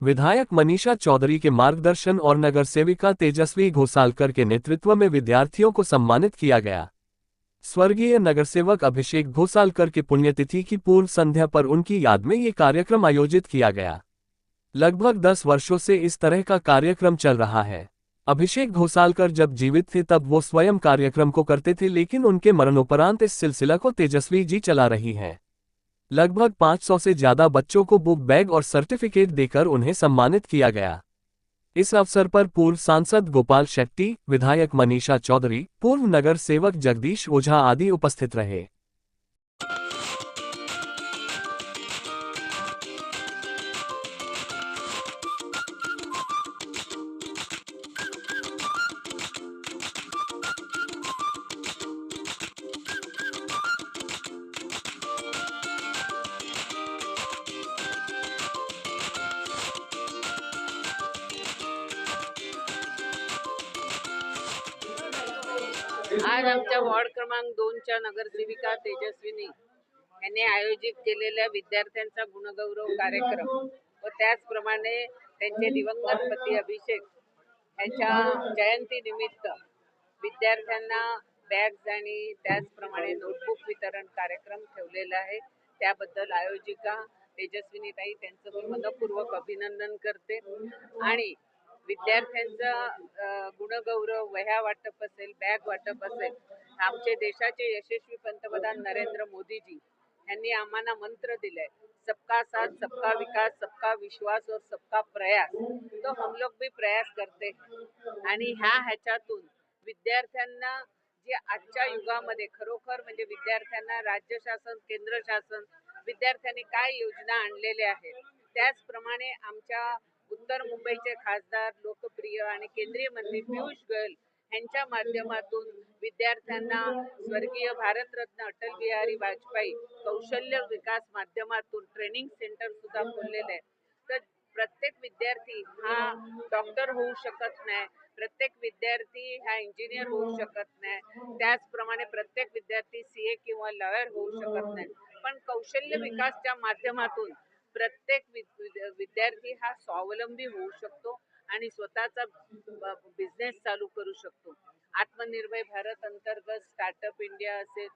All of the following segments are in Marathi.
विधायक मनीषा चौधरी के मार्गदर्शन और नगर सेविका तेजस्वी घोसालकर के नेतृत्व में विद्यार्थियों को सम्मानित किया गया। स्वर्गीय नगरसेवक अभिषेक घोसालकर की पुण्यतिथि की पूर्व संध्या पर उनकी याद में ये कार्यक्रम आयोजित किया गया। लगभग 10 वर्षों से इस तरह का कार्यक्रम चल रहा है। अभिषेक घोसालकर जब जीवित थे तब वो स्वयं कार्यक्रम को करते थे, लेकिन उनके मरणोपरांत इस सिलसिला को तेजस्वी जी चला रही हैं। लगभग 500 से ज्यादा बच्चों को बुक बैग और सर्टिफिकेट देकर उन्हें सम्मानित किया गया। इस अवसर पर पूर्व सांसद गोपाल शेट्टी, विधायक मनीषा चौधरी, पूर्व नगर सेवक जगदीश ओझा आदि उपस्थित रहे। आज आमच्या वॉर्ड क्रमांक 2च्या नगरसेविका तेजस्विनी यांनी आयोजित केलेल्या विद्यार्थ्यांचा गुणगौरव कार्यक्रम व त्याचप्रमाणे त्यांचे दिवंगत पती अभिषेक यांच्या जयंती निमित्त विद्यार्थ्यांना बॅग्स आणि त्याचप्रमाणे नोटबुक वितरण कार्यक्रम ठेवलेला आहे। त्याबद्दल आयोजिका तेजस्विनीताई त्यांचं मी मनपूर्वक अभिनंदन करते। आणि विद्यार्थ्यांचा गुणगौरव, वह्या वाटप असेल, बॅग वाटप असेल, आमचे देशाचे यशस्वी पंतप्रधान नरेंद्र मोदीजी यांनी आम्हाला मंत्र दिलाय, सबका साथ, सबका विकास, सबका विश्वास और सबका प्रयास। तो हम लोग भी प्रयास करते हैं। आणि ह्याच्यातून विद्यार्थ्यांना जे आजच्या युगामध्ये खरोखर म्हणजे विद्यार्थ्यांना राज्य शासन, केंद्र शासन विद्यार्थ्यांनी काय योजना आणलेल्या आहेत, त्याचप्रमाणे आमच्या उत्तर मुंबईचे खासदार, लोकप्रिय आणि केंद्रीय मंत्री पियुष गोयल यांच्या माध्यमातून विद्यार्थ्यांना स्वर्गीय भारतरत्न अटल बिहारी वाजपेयी कौशल्य विकास माध्यमातून ट्रेनिंग सेंटर सुद्धा खोललेले आहे। तर प्रत्येक विद्यार्थी हा डॉक्टर होऊ शकत नाही, प्रत्येक विद्यार्थी हा इंजिनियर होऊ शकत नाही, त्याचप्रमाणे प्रत्येक विद्यार्थी सीए किंवा लॉयर होऊ शकत नाही, पण कौशल्य विकासच्या माध्यमातून प्रत्येक विद्यार्थी हा स्वावलंबी होऊ शकतो आणि स्वतःचा बिझनेस चालू करू शकतो। आत्मनिर्भर भारत अंतर्गत स्टार्टअप इंडिया असेल,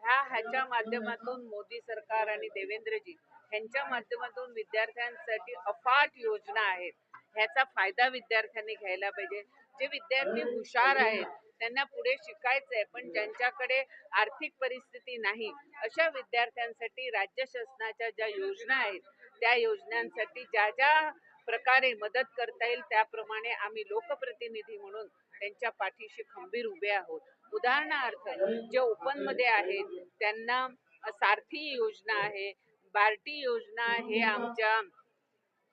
ह्याच्या माध्यमातून मोदी सरकार आणि देवेंद्रजी यांच्या माध्यमातून विद्यार्थ्यांसाठी अफाट योजना आहेत। ह्याचा फायदा विद्यार्थ्यांनी घ्यायला पाहिजे। जे विद्यार्थी हुशार आहेत त्यांना पुढे शिकायचंय, पण ज्यांच्याकडे आर्थिक परिस्थिती नाही, अशा विद्यार्थ्यांसाठी राज्य शासनाच्या ज्या योजना आहेत त्या योजनांसाठी ज्या ज्या प्रकारे मदत करता येईल त्याप्रमाणे आम्ही लोकप्रतिनिधी म्हणून त्यांच्या पाठीशी खंबीर उभे आहोत। उदाहरणार्थ जे ओपन मध्ये आहेत त्यांना सारथी योजना आहे, बार्टी योजना, हे आमच्या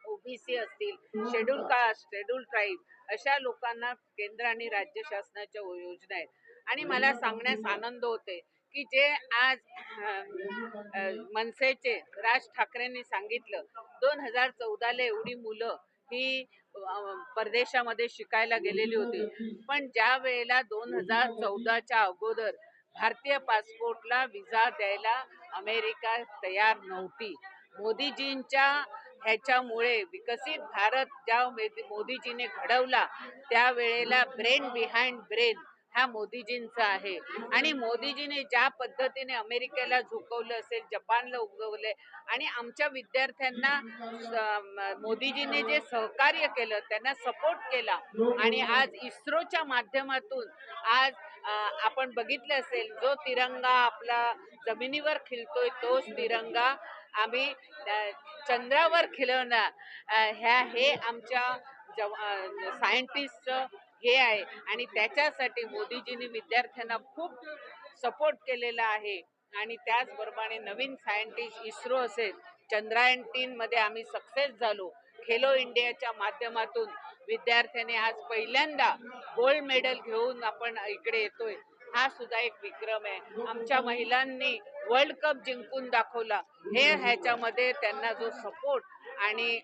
ओबीसी असतील, शेड्यूल कास्ट, शेड्यूल ट्राईब अशा लोकांना केंद्र आणि राज्य शासनाच्या योजना आहेत। आणि मला सांगण्यास आनंद होते की जे आज मनसेचे राज ठाकरेंनी सांगितलं, 2014ला एवढी मुलं ही परदेशामध्ये शिकायला गेलेली होती, पण ज्या वेळेला 2014च्या अगोदर भारतीय पासपोर्टला विजा द्यायला अमेरिका तयार नव्हती। मोदीजींच्या ह्याच्यामुळे विकसित भारत ज्या मोदीजीने घडवला त्यावेळेला ब्रेन बिहाइंड ब्रेन हा मोदीजींचा आहे। आणि मोदीजीने ज्या पद्धतीने अमेरिकेला झुकवलं असेल, जपानला उगवले आणि आमच्या विद्यार्थ्यांना मोदीजीने जे सहकार्य केलं, त्यांना सपोर्ट केला आणि आज इस्रोच्या माध्यमातून आज आपण बघितलं असेल, जो तिरंगा आपला जमिनीवर खिलतोय तोच तिरंगा आम्ही चंद्रावर खिलवणार, हे आमच्या सायंटिस्ट हे आहे। आणि त्याच्यासाठी मोदीजींनी विद्यार्थ्यांना खूप सपोर्ट केलेला आहे। आणि त्याचबरोबर नवीन सायंटिस्ट इस्रो असेल, चंद्रयान-3 मध्ये आम्ही सक्सेस झालो। खेलो इंडियाच्या माध्यमातून विद्यार्थ्यांनी आज पहिल्यांदा गोल्ड मेडल घेऊन आपण इकडे येतोय, हा सुद्धा एक विक्रम आहे। आमच्या महिलांनी वर्ल्ड कप जिंकून दाखवला, हे ह्याच्यामध्ये त्यांना जो सपोर्ट आणि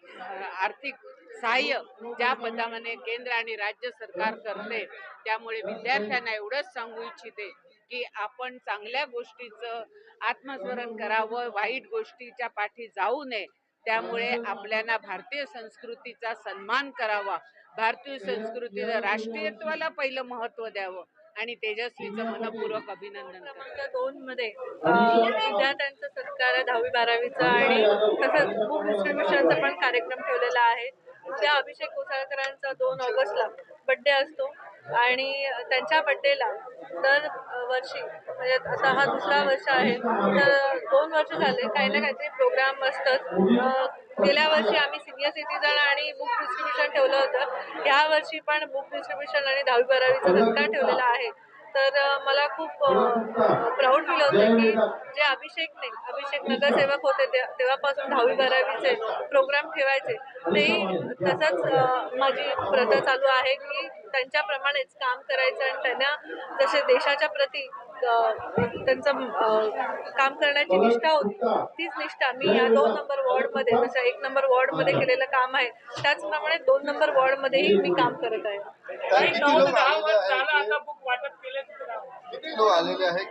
आर्थिक सहाय्य ज्या पद्धतीने केंद्र आणि राज्य सरकार करते, त्यामुळे विद्यार्थ्यांना एवढंच सांगू इच्छिते की आपण चांगल्या गोष्टीचं आत्मस्मरण करावं, वाईट गोष्टीच्या पाठी जाऊ नये। त्यामुळे आपल्याला भारतीय संस्कृतीचा सन्मान करावा, भारतीय संस्कृतीचं राष्ट्रीयत्वाला पहिलं महत्त्व द्यावं आणि तेजस्वीचं मनपूर्वक अभिनंदन करते. क्रमांक 2 मध्ये विद्यार्थ्यांचा सत्कार आहे 10वी-12वीचा आणि तसंच बुक डिस्ट्रीब्युशनचा पण कार्यक्रम ठेवलेला आहे. उद्या अभिषेक घोसाळकरांचा 2 ऑगस्टला बड्डे असतो आणि त्यांच्या बड्डेला दर वर्षी म्हणजे आता हा दुसरा वर्ष आहे तर 2 वर्ष झाले काही ना काहीतरी प्रोग्राम असतात. गेल्या वर्षी आम्ही सिनियर सिटीजन आणि बुक डिस्ट्रीब्युशन ठेवलं होतं. या वर्षी पण बुक डिस्ट्रीब्युशन आणि 10वी-12वीचा सत्कार ठेवलेला आहे. तर मला खूप प्राऊड फील होतं की जे अभिषेक नगरसेवक होते तेव्हापासून 10वी-12वीचे प्रोग्राम ठेवायचे तेही तसंच माझी प्रथा चालू आहे की त्यांच्याप्रमाणेच काम करायचं आणि त्यांना जसे देशाच्या प्रती त्यांचं काम करण्याची निष्ठा होती तीच निष्ठा मी या 2 नंबर वॉर्डमध्ये जसं 1 नंबर वॉर्डमध्ये केलेलं काम आहे त्याचप्रमाणे 2 नंबर वॉर्डमध्येही मी काम करत आहे. किती लोक आलेले आहे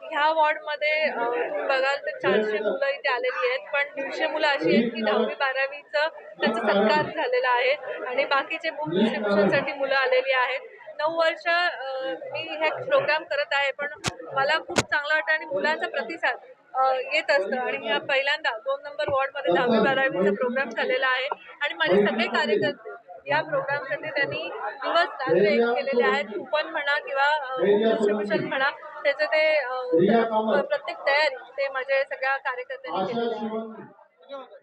ह्या वॉर्डमध्ये तुम्ही बघाल तर 400 मुलं इथे आलेली आहेत पण 150 मुलं अशी आहेत की 10वी-12वीचं त्यांचा सत्कार झालेला आहे आणि बाकीचे बुक डिस्ट्रीब्युशनसाठी मुलं आलेली आहेत. 9 वर्ष मी हे प्रोग्राम करत आहे पण मला खूप चांगलं वाटतं आणि मुलांचा प्रतिसाद येत असतं आणि ह्या पहिल्यांदा 2 नंबर वॉर्डमध्ये 10वी-12वीचा प्रोग्राम झालेला आहे आणि माझे सगळे कार्यकर्ते या प्रोग्रामसाठी त्यांनी दिवस रात्र एक केलेले आहेत. कुपन म्हणा किंवा डिस्ट्रीब्युशन म्हणा त्याचं ते प्रत्येक तयारी ते माझ्या सगळ्या कार्यकर्त्यांनी केलेली आहे.